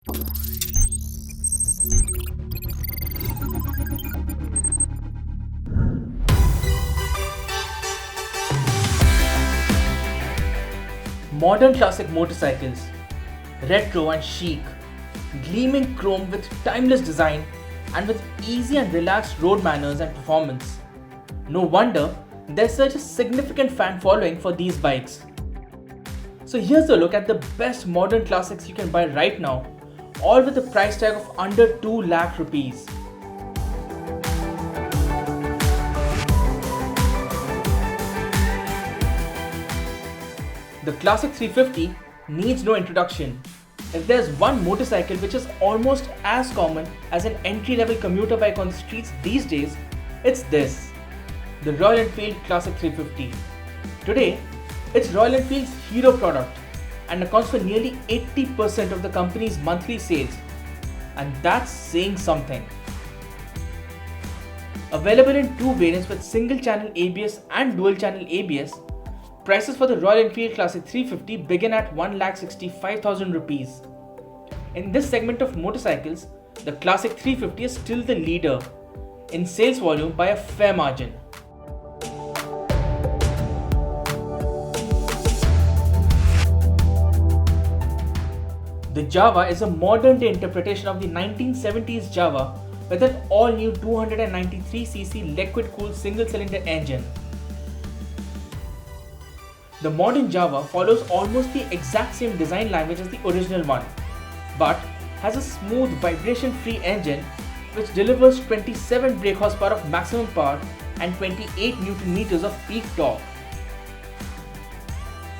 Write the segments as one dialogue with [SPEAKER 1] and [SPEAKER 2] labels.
[SPEAKER 1] Modern classic motorcycles, retro and chic, gleaming chrome with timeless design and with easy and relaxed road manners and performance. No wonder there's such a significant fan following for these bikes. So here's a look at the best modern classics you can buy right now, all with a price tag of under 2 lakh rupees. The Classic 350 needs no introduction. If there's one motorcycle which is almost as common as an entry-level commuter bike on the streets these days, it's this, the Royal Enfield Classic 350. Today, it's Royal Enfield's hero product and accounts for nearly 80% of the company's monthly sales. And that's saying something. Available in two variants with single-channel ABS and dual-channel ABS, prices for the Royal Enfield Classic 350 begin at 1,65,000 rupees. In this segment of motorcycles, the Classic 350 is still the leader in sales volume by a fair margin. The Java is a modern-day interpretation of the 1970s Java with an all-new 293cc liquid-cooled single-cylinder engine. The modern Java follows almost the exact same design language as the original one, but has a smooth vibration-free engine which delivers 27 brake horsepower of maximum power and 28 Nm of peak torque.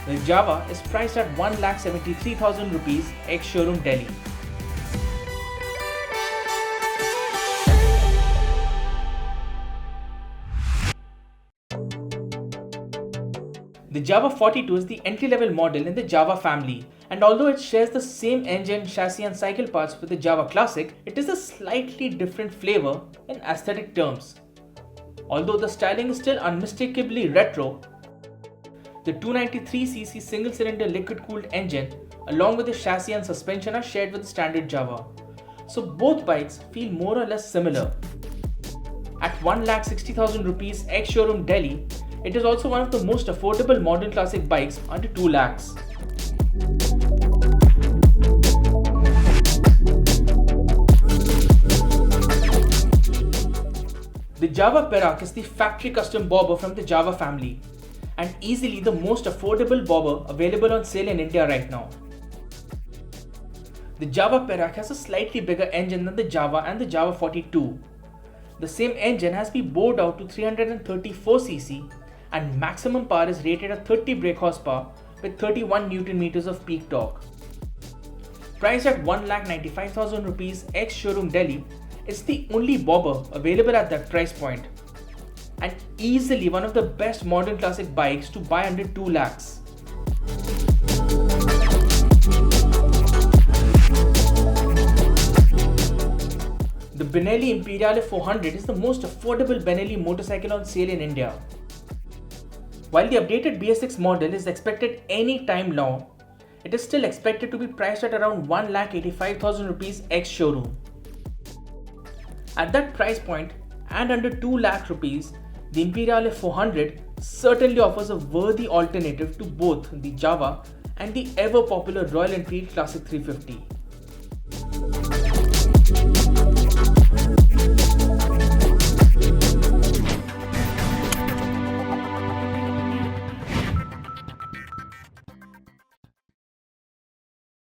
[SPEAKER 1] The Java is priced at 1,73,000 rupees ex-showroom Delhi. The Java 42 is the entry-level model in the Java family, and although it shares the same engine, chassis and cycle parts with the Java Classic, it is a slightly different flavor in aesthetic terms. Although the styling is still unmistakably retro, the 293cc single-cylinder liquid-cooled engine along with the chassis and suspension are shared with the standard Java. So both bikes feel more or less similar. At 1,60,000 rupees ex-showroom Delhi, it is also one of the most affordable modern classic bikes under 2 lakhs. The Java Perak is the factory custom bobber from the Java family and easily the most affordable bobber available on sale in India right now. The Java Perak has a slightly bigger engine than the Java and the Java 42. The same engine has been bored out to 334cc and maximum power is rated at 30 brake horsepower with 31 Nm of peak torque. Priced at 1,95,000 rupees ex-showroom Delhi, it's the only bobber available at that price point and easily one of the best modern classic bikes to buy under 2 lakhs. The Benelli Imperiale 400 is the most affordable Benelli motorcycle on sale in India. While the updated BS6 model is expected any time now, it is still expected to be priced at around 1,85,000 rupees ex-showroom. At that price point and under 2 lakh rupees, the Imperiale 400 certainly offers a worthy alternative to both the Java and the ever popular Royal Enfield Classic 350.